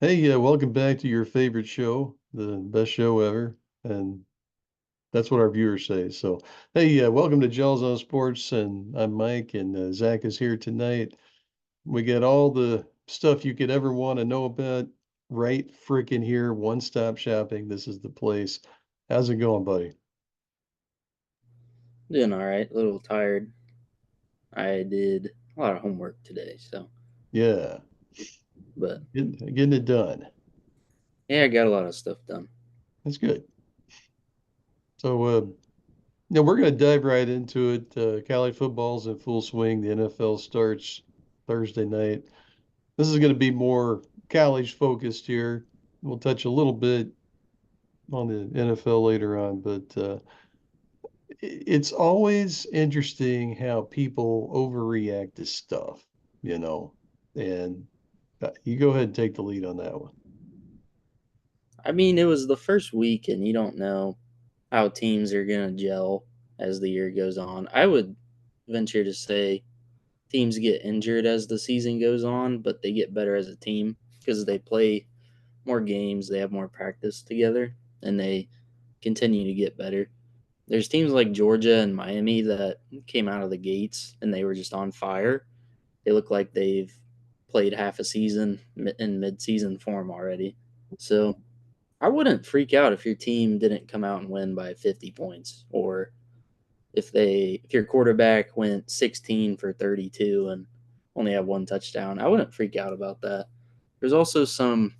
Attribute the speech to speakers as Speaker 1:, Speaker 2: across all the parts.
Speaker 1: Hey, welcome back to your favorite show, the best show ever, and that's what our viewers say. So, hey, welcome to Gels on Sports, and I'm Mike, and Zach is here tonight. We got all the stuff you could ever want to know about right freaking here, one-stop shopping. This is the place. How's it going, buddy?
Speaker 2: Doing all right. A little tired. I did a lot of homework today,
Speaker 1: Yeah,
Speaker 2: but
Speaker 1: getting it done.
Speaker 2: yeah, I got a lot of stuff done.
Speaker 1: That's good. So, we're going to dive right into it. College football's in full swing. The NFL starts Thursday night. This is going to be more college focused here. We'll touch a little bit on the NFL later on, but it's always interesting how people overreact to stuff, you know. And you go ahead and take the lead on that one.
Speaker 2: I mean, it was the first week, and you don't know how teams are going to gel as the year goes on. I would venture to say teams get injured as the season goes on, but they get better as a team because they play more games, they have more practice together, and they continue to get better. There's teams like Georgia and Miami that came out of the gates and they were just on fire. They look like they've played half a season in mid-season form already. So I wouldn't freak out if your team didn't come out and win by 50 points, or if your quarterback went 16 for 32 and only had one touchdown. I wouldn't freak out about that. There's also some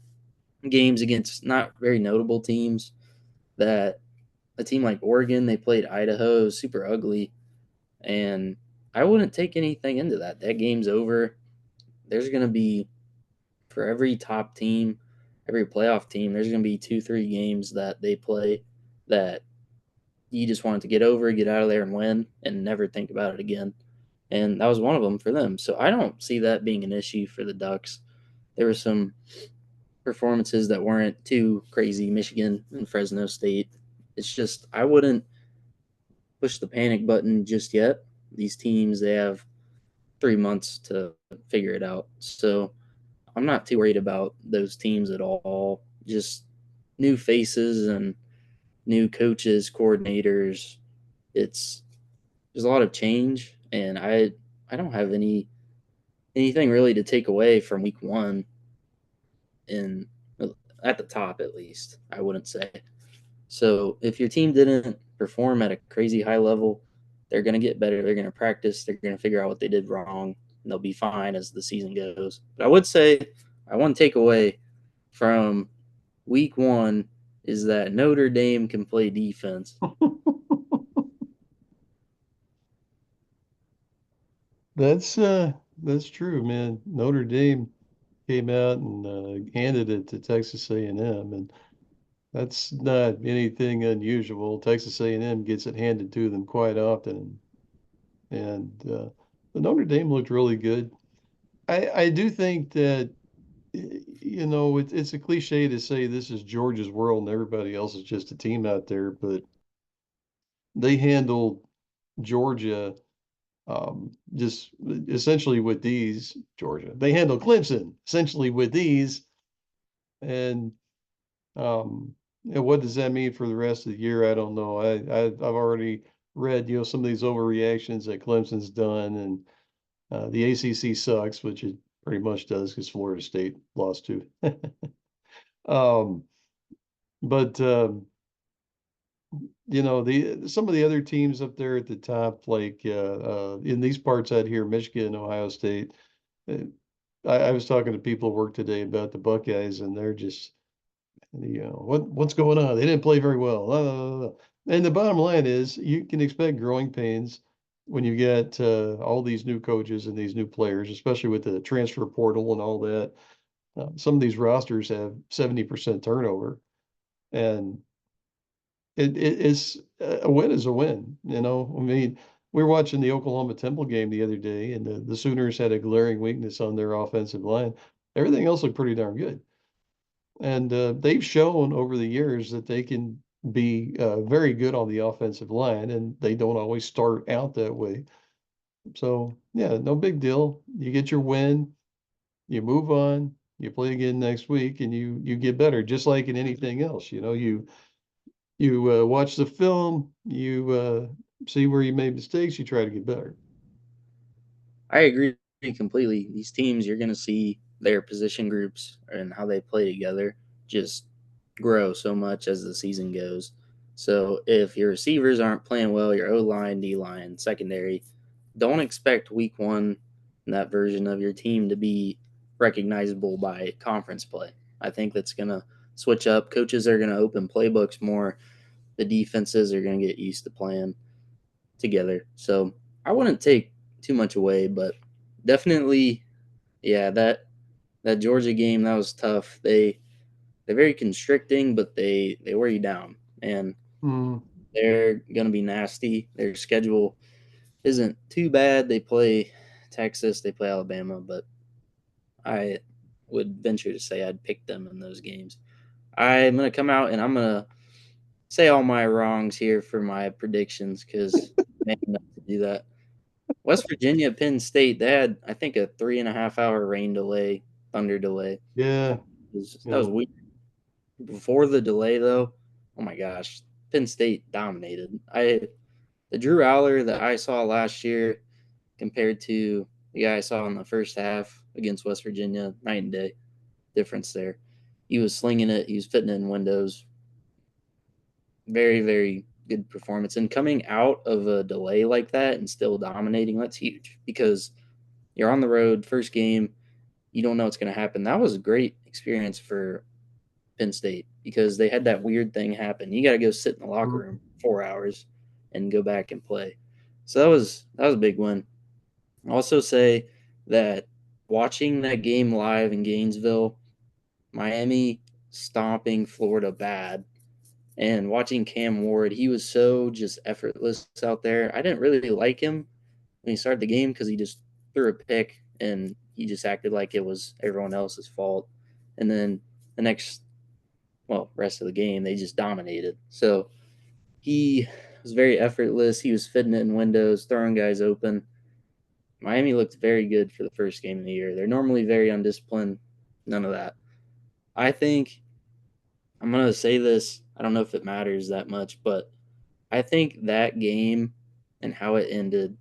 Speaker 2: games against not very notable teams that a team like Oregon, they played Idaho, it was super ugly, and I wouldn't take anything into that. That game's over. There's going to be for every top team, every playoff team, there's going to be 2, 3 games that they play that you just want to get over, get out of there and win and never think about it again. And that was one of them for them. So I don't see that being an issue for the Ducks. There were some performances that weren't too crazy, Michigan and Fresno State. It's just, I wouldn't push the panic button just yet. These teams, they have 3 months to figure it out. So I'm not too worried about those teams at all. Just new faces and new coaches, coordinators. It's there's a lot of change, and I don't have anything really to take away from week one in at the top at least. I wouldn't say. So if your team didn't perform at a crazy high level, they're going to get better. They're going to practice. They're going to figure out what they did wrong, and they'll be fine as the season goes. But I would say I want to take away from week one is that Notre Dame can play defense.
Speaker 1: That's true, man. Notre Dame came out and handed it to Texas A&M, and that's not anything unusual. Texas A&M gets it handed to them quite often, and the Notre Dame looked really good. I do think that it's a cliche to say this is Georgia's world and everybody else is just a team out there, but they handled Georgia just essentially with these Georgia. They handled Clemson essentially with these, and what does that mean for the rest of the year? I don't know. I've already read some of these overreactions that Clemson's done, and the ACC sucks, which it pretty much does because Florida State lost to. um, but the some of the other teams up there at the top, like in these parts out here, Michigan, Ohio State. uh, I was talking to people at work today about the Buckeyes, and they're just, what's going on? They didn't play very well. And the bottom line is, you can expect growing pains when you get all these new coaches and these new players, especially with the transfer portal and all that. Some of these rosters have 70% turnover, and a win is a win. I mean, we were watching the Oklahoma Temple game the other day, and the Sooners had a glaring weakness on their offensive line. Everything else looked pretty darn good. And they've shown over the years that they can be very good on the offensive line, and they don't always start out that way. So, yeah, no big deal. You get your win, you move on. You play again next week, and you get better, just like in anything else. You watch the film, you see where you made mistakes, you try to get better.
Speaker 2: I agree completely. These teams, you're going to see their position groups and how they play together just grow so much as the season goes. So if your receivers aren't playing well, your O line, D line, secondary, don't expect week one that version of your team to be recognizable by conference play. I think that's going to switch up. Coaches are going to open playbooks more. The defenses are going to get used to playing together. So I wouldn't take too much away, but definitely, yeah, that Georgia game, that was tough. They're very constricting, but they wear you down, and
Speaker 1: Mm,
Speaker 2: they're gonna be nasty. Their schedule isn't too bad. They play Texas, they play Alabama, but I would venture to say I'd pick them in those games. I'm gonna come out and I'm gonna say all my wrongs here for my predictions because man enough to do that. West Virginia, Penn State, they had I think a 3.5 hour rain delay, thunder delay.
Speaker 1: yeah,
Speaker 2: That was
Speaker 1: yeah.
Speaker 2: weird. Before the delay though, oh my gosh, Penn State dominated. The Drew Aller that I saw last year compared to the guy I saw in the first half against West Virginia, night and day difference there. He was slinging it, he was fitting it in windows. Very, very good performance. And coming out of a delay like that and still dominating, that's huge because you're on the road, first game, you don't know what's going to happen. That was a great experience for Penn State because they had that weird thing happen. You got to go sit in the locker
Speaker 1: Mm.
Speaker 2: room 4 hours and go back and play. So that was a big win. I'll also say that watching that game live in Gainesville, Miami stomping Florida bad, and watching Cam Ward, he was so just effortless out there. I didn't really like him when he started the game because he just threw a pick and he just acted like it was everyone else's fault. And then the next, well, rest of the game, they just dominated. So he was very effortless. He was fitting it in windows, throwing guys open. Miami looked very good for the first game of the year. They're normally very undisciplined. None of that. I think I'm going to say this. I don't know if it matters that much, but I think that game and how it ended,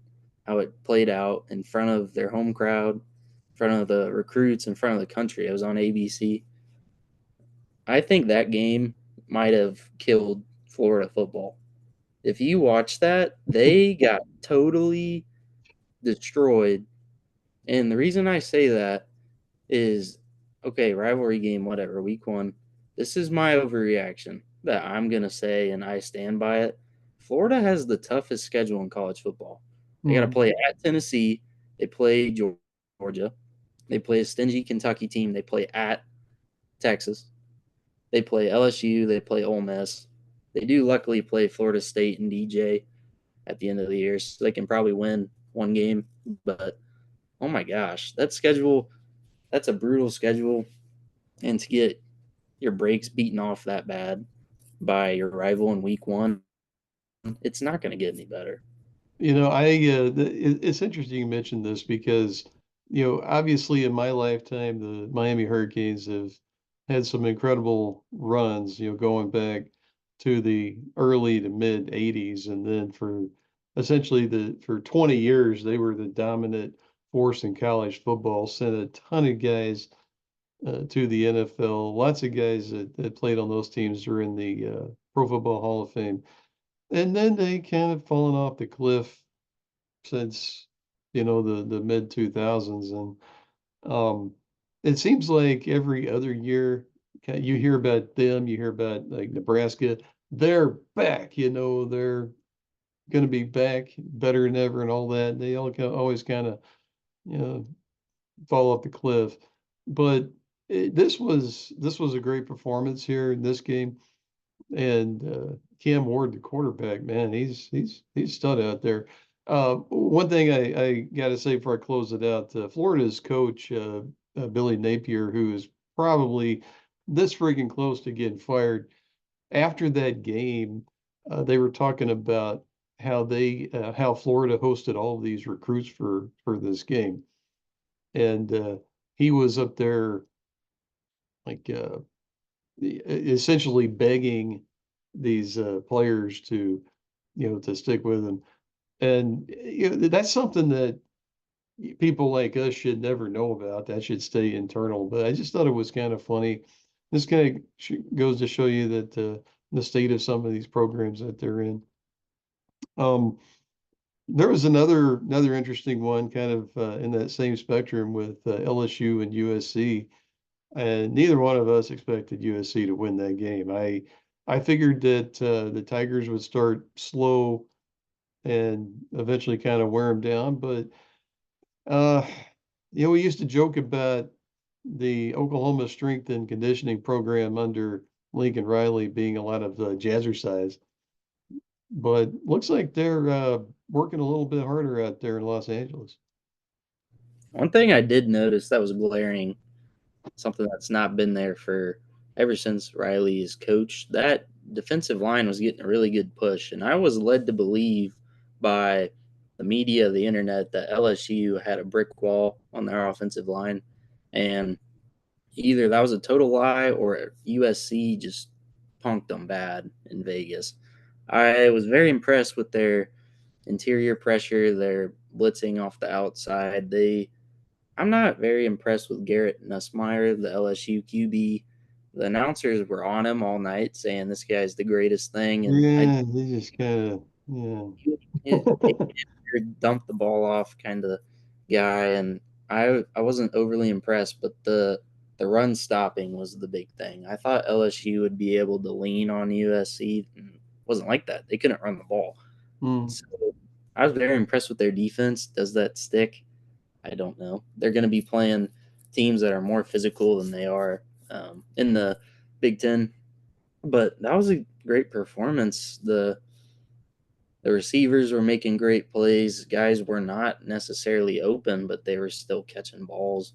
Speaker 2: how it played out in front of their home crowd, in front of the recruits, in front of the country. It was on ABC. I think that game might have killed Florida football. If you watch that, they got totally destroyed. And the reason I say that is okay, rivalry game, whatever, week one. This is my overreaction that I'm going to say, and I stand by it. Florida has the toughest schedule in college football. They got to
Speaker 1: Mm.
Speaker 2: play at Tennessee, they play Georgia, they play a stingy Kentucky team, they play at Texas, they play LSU, they play Ole Miss. They do luckily play Florida State and DJ at the end of the year, so they can probably win one game. But oh my gosh, that schedule, that's a brutal schedule. And to get your breaks beaten off that bad by your rival in week one, it's not going to get any better.
Speaker 1: It's interesting you mentioned this because, obviously in my lifetime, the Miami Hurricanes have had some incredible runs, going back to the early to mid 80s. And then for 20 years, they were the dominant force in college football, sent a ton of guys to the NFL. Lots of guys that played on those teams are in the Pro Football Hall of Fame. And then they kind of fallen off the cliff since the mid 2000s. And it seems like every other year you hear about them, you hear about like Nebraska, they're back, they're going to be back better than ever and all that. They always kind of you know fall off the cliff. But this was a great performance here in this game. And Cam Ward, the quarterback, man, he's stud out there. One thing I got to say before I close it out, Florida's coach Billy Napier, who is probably this freaking close to getting fired. After that game, they were talking about how Florida hosted all of these recruits for this game, and he was up there like essentially begging these players to, to stick with them. And that's something that people like us should never know about. That should stay internal. But I just thought it was kind of funny. This kind of goes to show you that the state of some of these programs that they're in. Um, there was another interesting one, kind of in that same spectrum with LSU and USC. And neither one of us expected USC to win that game. I figured that the Tigers would start slow and eventually kind of wear them down, but uh, we used to joke about the Oklahoma strength and conditioning program under Lincoln Riley being a lot of jazzercise, but looks like they're working a little bit harder out there in Los Angeles.
Speaker 2: One thing I did notice that was glaring, something that's not been there for ever since Riley is coached, that defensive line was getting a really good push. And I was led to believe by the media, the internet, that LSU had a brick wall on their offensive line. And either that was a total lie or USC just punked them bad in Vegas. I was very impressed with their interior pressure, their blitzing off the outside. I'm not very impressed with Garrett Nussmeier, the LSU QB. The announcers were on him all night saying this guy's the greatest thing, and I
Speaker 1: Yeah, they just kind of, yeah.
Speaker 2: dump the ball off kind of guy, and I wasn't overly impressed, but the run stopping was the big thing. I thought LSU would be able to lean on USC, and it wasn't like that. They couldn't run the ball,
Speaker 1: Mm.
Speaker 2: so I was very impressed with their defense. Does that stick? I don't know. They're going to be playing teams that are more physical than they are in the Big Ten, but that was a great performance. The receivers were making great plays. Guys were not necessarily open, but they were still catching balls,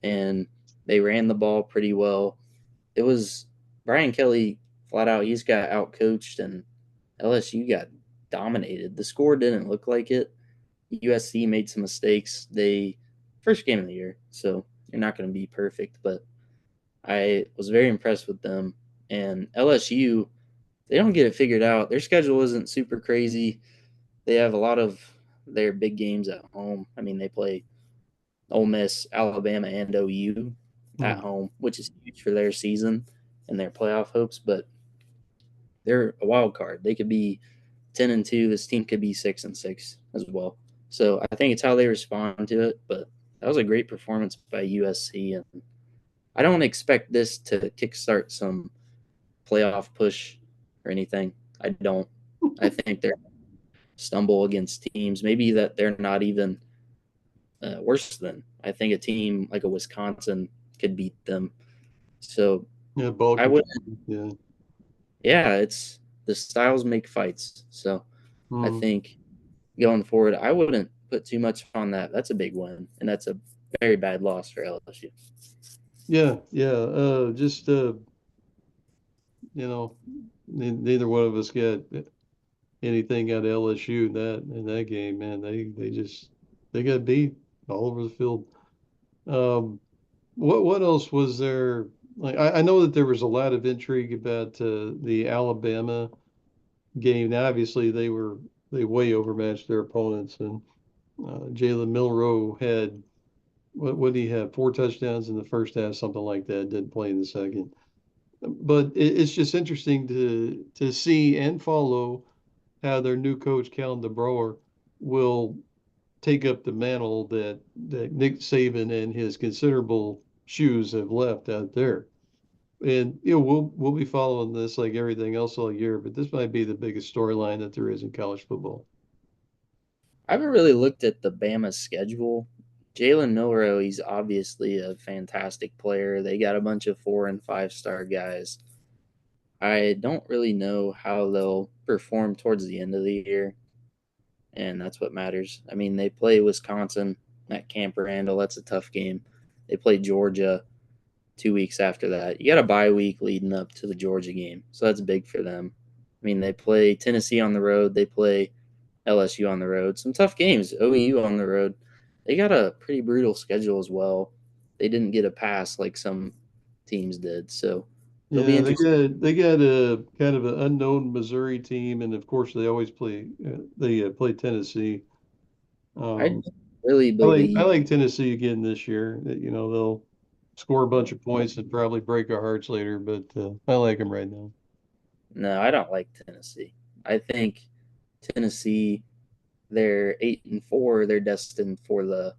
Speaker 2: and they ran the ball pretty well. It was Brian Kelly flat out. He's got out coached, and LSU got dominated. The score didn't look like it. USC made some mistakes. They first game of the year, so you're not going to be perfect, but I was very impressed with them. And LSU, they don't get it figured out. Their schedule isn't super crazy. They have a lot of their big games at home. I mean, they play Ole Miss, Alabama, and OU at
Speaker 1: Mm.
Speaker 2: home, which is huge for their season and their playoff hopes. But they're a wild card. They could be 10-2. This team could be 6-6 as well. So I think it's how they respond to it. But that was a great performance by USC, and I don't expect this to kickstart some playoff push or anything. I don't. I think they're stumble against teams maybe that they're not even worse than. I think a team like a Wisconsin could beat them. So
Speaker 1: Yeah, ball
Speaker 2: I would,
Speaker 1: control. Yeah.
Speaker 2: yeah, it's the styles make fights. So I
Speaker 1: Mm.
Speaker 2: think going forward, I wouldn't put too much on that. That's a big win, and that's a very bad loss for LSU.
Speaker 1: Yeah, yeah. Just neither one of us got anything out of LSU in that game, man. They got beat all over the field. Um, what else was there? Like I know that there was a lot of intrigue about the Alabama game. Now, obviously, they way overmatched their opponents, and Jalen Milroe had what did he have? 4 touchdowns in the first half, something like that. Didn't play in the second. But it's just interesting to see and follow how their new coach, Kellen DeBoer, will take up the mantle that Nick Saban and his considerable shoes have left out there. And we'll be following this like everything else all year, but this might be the biggest storyline that there is in college football.
Speaker 2: I haven't really looked at the Bama schedule. Jalen Milroe, he's obviously a fantastic player. They got a bunch of 4 and 5 star guys. I don't really know how they'll perform towards the end of the year, and that's what matters. I mean, they play Wisconsin at Camp Randall. That's a tough game. They play Georgia 2 weeks after that. You got a bye week leading up to the Georgia game, so that's big for them. I mean, they play Tennessee on the road. They play LSU on the road. Some tough games. OU on the road. They got a pretty brutal schedule as well. They didn't get a pass like some teams did. So it'll be
Speaker 1: Yeah,
Speaker 2: interesting.
Speaker 1: they got a kind of an unknown Missouri team, and of course they always play Tennessee.
Speaker 2: I
Speaker 1: Um,
Speaker 2: really
Speaker 1: I
Speaker 2: believe
Speaker 1: like Tennessee again this year. You know, they'll score a bunch of points and probably break our hearts later, but I like them right now.
Speaker 2: no, I don't like Tennessee. I think Tennessee, they're 8-4. They're destined for the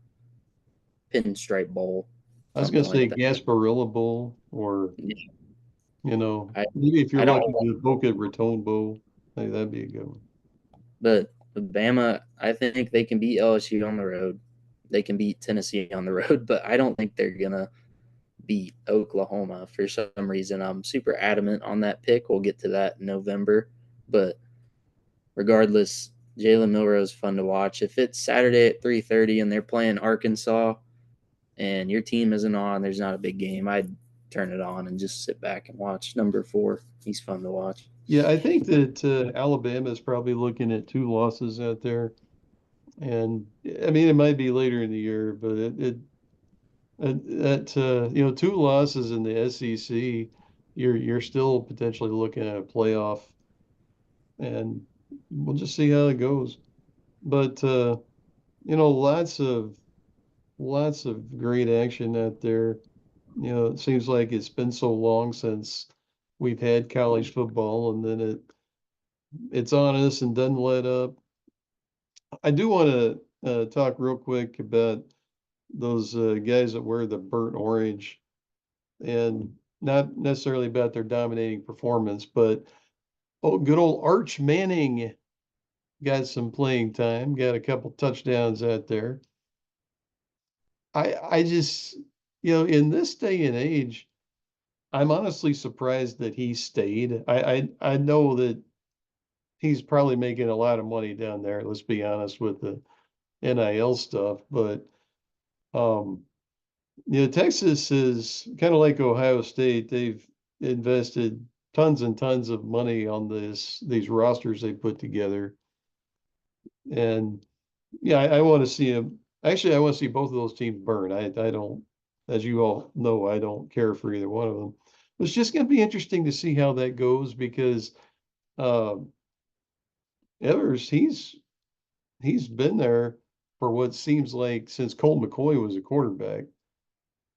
Speaker 2: Pinstripe Bowl,
Speaker 1: I was gonna
Speaker 2: something like
Speaker 1: say
Speaker 2: that.
Speaker 1: Gasparilla Bowl, or
Speaker 2: Yeah,
Speaker 1: you know,
Speaker 2: I
Speaker 1: maybe if you're
Speaker 2: I don't.
Speaker 1: lucky, the Boca Raton Bowl. Hey, that'd be a good one.
Speaker 2: But Bama, I think they can beat LSU on the road. They can beat Tennessee on the road, but I don't think they're gonna beat Oklahoma for some reason. I'm super adamant on that pick. We'll get to that in November, but regardless, Jalen Milrose fun to watch. If it's Saturday at 3:30 and they're playing Arkansas and your team isn't on, there's not a big game. I'd turn it on and just sit back and watch number 4. He's fun to watch.
Speaker 1: Yeah, I think that Alabama is probably looking at 2 losses out there, and I mean it might be later in the year, but that 2 losses in the SEC, you're still potentially looking at a playoff, and we'll just see how it goes. But lots of great action out there. You know, it seems like it's been so long since we've had college football, and then it's on us and doesn't let up. I do want to talk real quick about those guys that wear the burnt orange, and not necessarily about their dominating performance, but good old Arch Manning got some playing time, got a couple touchdowns out there. I just, in this day and age, I'm honestly surprised that he stayed. I know that he's probably making a lot of money down there, let's be honest with the NIL stuff, but um Texas is kind of like Ohio State. They've invested tons and tons of money on these rosters they put together. And yeah, I want to see them. Actually, I want to see both of those teams burn. I don't, as you all know, I don't care for either one of them. It's just going to be interesting to see how that goes because um, Evers, he's been there for what seems like since Colt McCoy was a quarterback,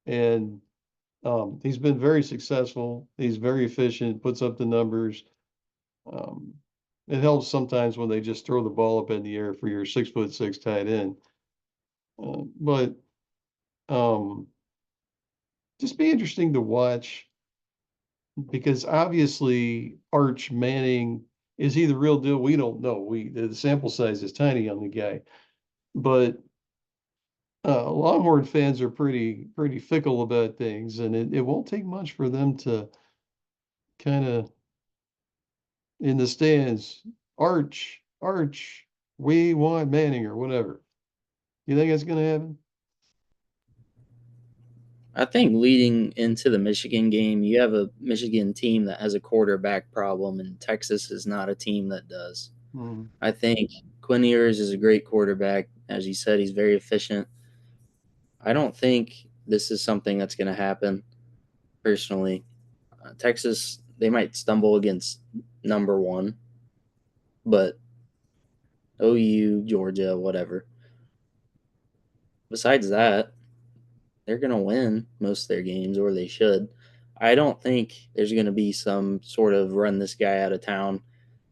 Speaker 1: and he's been very successful. He's very efficient, puts up the numbers. Um, it helps sometimes when they just throw the ball up in the air for your 6'6" tight end. But um, just be interesting to watch because obviously Arch Manning is he the real deal? We don't know. The sample size is tiny on the guy, but Longhorn fans are pretty fickle about things, and it won't take much for them to kind of in the stands, Arch, we want Manning or whatever. You think that's going to happen?
Speaker 2: I think leading into the Michigan game, you have a Michigan team that has a quarterback problem, and Texas is not a team that does.
Speaker 1: Hmm.
Speaker 2: I think Quinn Ewers is a great quarterback. As you said, he's very efficient. I don't think this is something that's going to happen personally. Texas, they might stumble against number 1, but OU, Georgia, whatever. Besides that, they're going to win most of their games, or they should. I don't think there's going to be some sort of run this guy out of town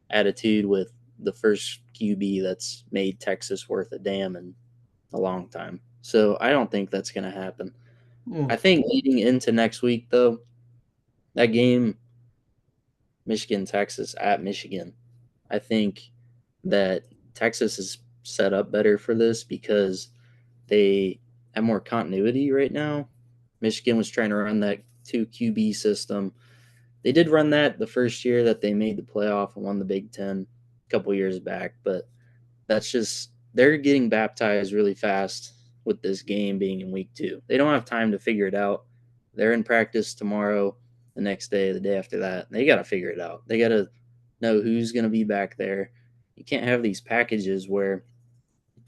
Speaker 2: attitude with the first QB that's made Texas worth a damn in a long time. So I don't think that's going to happen.
Speaker 1: Yeah.
Speaker 2: I think leading into next week, though, that game, Michigan, Texas at Michigan, I think that Texas is set up better for this because they have more continuity right now. Michigan was trying to run that 2 QB system. They did run that the first year that they made the playoff and won the Big Ten a couple years back, but that's just they're getting baptized really fast with this game being in week 2. They don't have time to figure it out. They're in practice tomorrow, the next day, the day after that. They got to figure it out. They got to know who's going to be back there. You can't have these packages where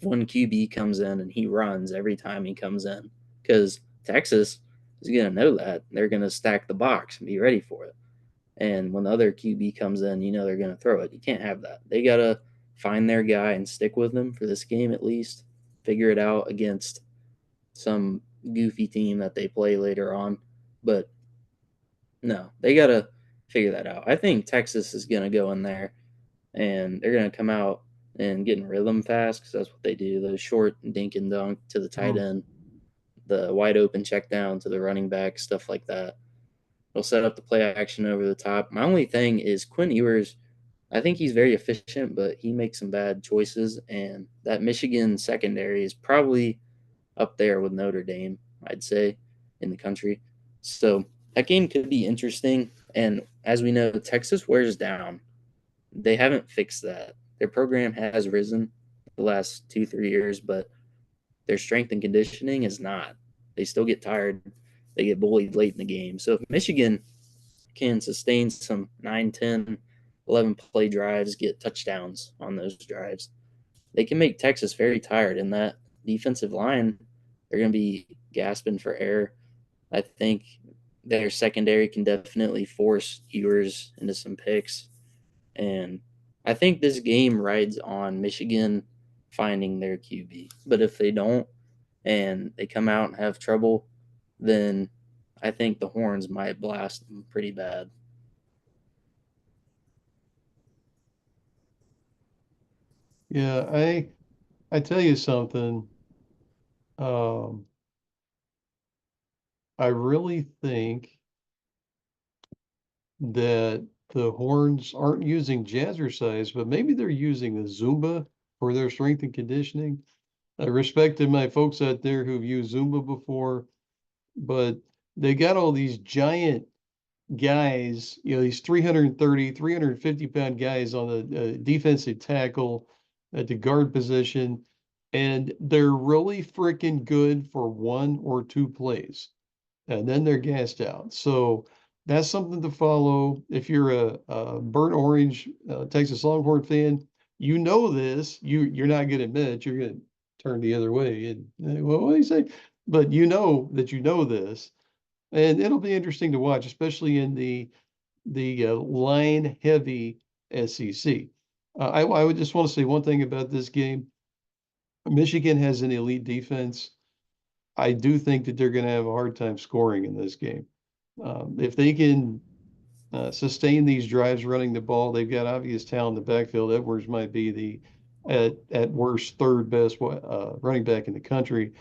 Speaker 2: one QB comes in and he runs every time he comes in because Texas, is going to know that. They're going to stack the box and be ready for it. And when the other QB comes in, you know they're going to throw it. You can't have that. They got to find their guy and stick with them for this game at least. Figure it out against some goofy team that they play later on. But no, they got to figure that out. I think Texas is going to go in there and they're going to come out and get in rhythm fast because that's what they do. Those short dink and dunk to the tight end, the wide open check down to the running back, stuff like that. They'll set up the play action over the top. My only thing is Quinn Ewers. I think he's very efficient, but he makes some bad choices. And that Michigan secondary is probably up there with Notre Dame, I'd say, in the country. So that game could be interesting. And as we know, Texas wears down. They haven't fixed that. Their program has risen the last 2, 3 years, but their strength and conditioning is not. They still get tired. They get bullied late in the game. So if Michigan can sustain some 9, 10, 11 play drives, get touchdowns on those drives, they can make Texas very tired. And that defensive line, they're going to be gasping for air. I think their secondary can definitely force Ewers into some picks. And I think this game rides on Michigan finding their QB. But if they don't and they come out and have trouble, then I think the Horns might blast them pretty bad.
Speaker 1: Yeah, I tell you something. Um, I really think that the Horns aren't using jazzercise, but maybe they're using the Zumba for their strength and conditioning. I respected my folks out there who've used Zumba before, but they got all these giant guys, these 330, 350 pound guys on the defensive tackle at the guard position, and they're really freaking good for 1 or 2 plays, and then they're gassed out. So that's something to follow. If you're a burnt orange Texas Longhorn fan, you know this. You're not going to admit it. You're going to turn the other way. And well, what do you say? But you know that you know this, and it'll be interesting to watch, especially in the line heavy SEC. I would just want to say one thing about this game. Michigan has an elite defense. I do think that they're going to have a hard time scoring in this game. If they can sustain these drives running the ball, they've got obvious talent in the backfield. Edwards might be the at worst third best running back in the country.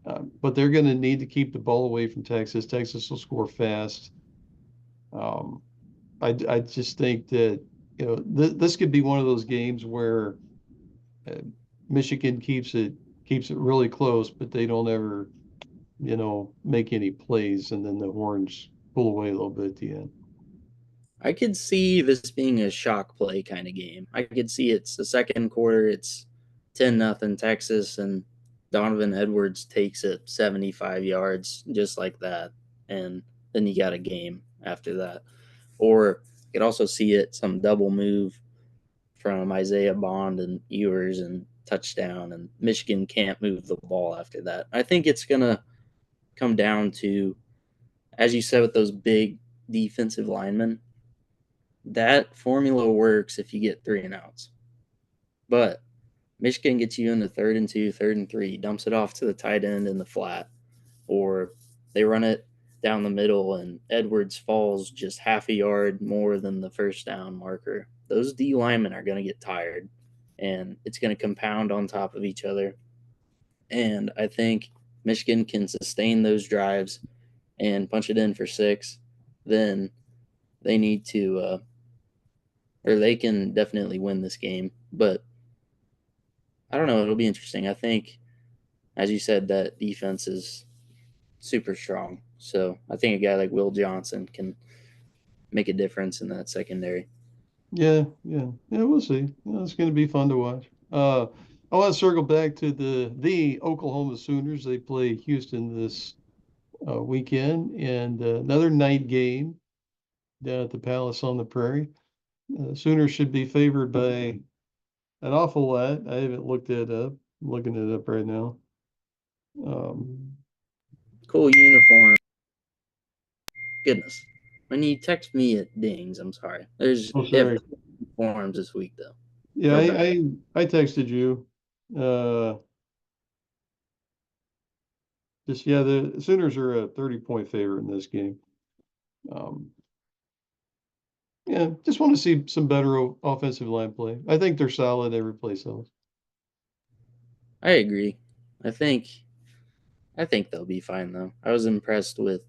Speaker 1: But they're going to need to keep the ball away from Texas. Texas will score fast. Um, I just think that this could be one of those games where uh, Michigan keeps it really close, but they don't ever make any plays, and then the Horns pull away a little bit at the end.
Speaker 2: I could see this being a shock play kind of game. I could see it's the second quarter, it's 10-0 Texas, and Donovan Edwards takes it 75 yards just like that. And then you got a game after that. Or you could also see it some double move from Isaiah Bond and Ewers and touchdown, and Michigan can't move the ball after that. I think it's going to come down to, as you said, with those big defensive linemen, that formula works if you get 3 and outs. But Michigan gets you into 3rd and 2, 3rd and 3, dumps it off to the tight end in the flat, or they run it down the middle and Edwards falls just half a yard more than the first down marker. Those D linemen are going to get tired and it's going to compound on top of each other. And I think Michigan can sustain those drives and punch it in for 6. Then they need to, or they can definitely win this game. But I don't know. It'll be interesting. I think, as you said, that defense is super strong. So I think a guy like Will Johnson can make a difference in that secondary.
Speaker 1: Yeah, we'll see. It's going to be fun to watch. I want to circle back to the Oklahoma Sooners. They play Houston this weekend, and another night game down at the Palace on the Prairie. Sooners should be favored by an awful lot. I haven't looked it up. I'm looking it up right now. Um,
Speaker 2: Cool uniform. Goodness. When you text me, it dings. I'm sorry.
Speaker 1: Oh,
Speaker 2: They have
Speaker 1: sorry.
Speaker 2: forums this week though
Speaker 1: Yeah,
Speaker 2: for bet.
Speaker 1: I texted you. Uh, just yeah, the Sooners are a 30-point favorite in this game. Um, yeah, just want to see some better offensive line play. I think they're solid every place else.
Speaker 2: I agree. I think I think they'll be fine though. I was impressed with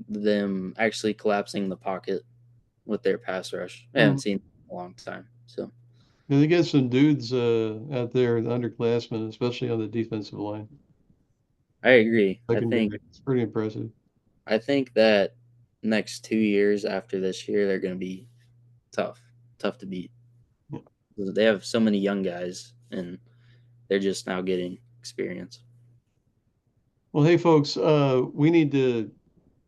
Speaker 2: them actually collapsing the pocket with their pass rush. I haven't
Speaker 1: Mm.
Speaker 2: seen it in a long time. So
Speaker 1: Yeah, they got some dudes out there, the underclassmen, especially on the defensive line.
Speaker 2: I agree.
Speaker 1: Secondary, it's pretty impressive.
Speaker 2: I think that next 2 years after this year they're gonna be tough. Tough to beat.
Speaker 1: Yeah.
Speaker 2: They have so many young guys and they're just now getting experience.
Speaker 1: Well, hey folks, we need to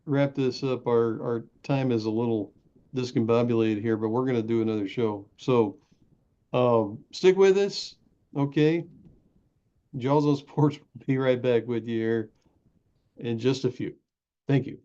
Speaker 1: wrap this up. Our time is a little discombobulated here, but we're going to do another show. So stick with us, okay? Jaws on Sports will be right back with you here in just a few. Thank you.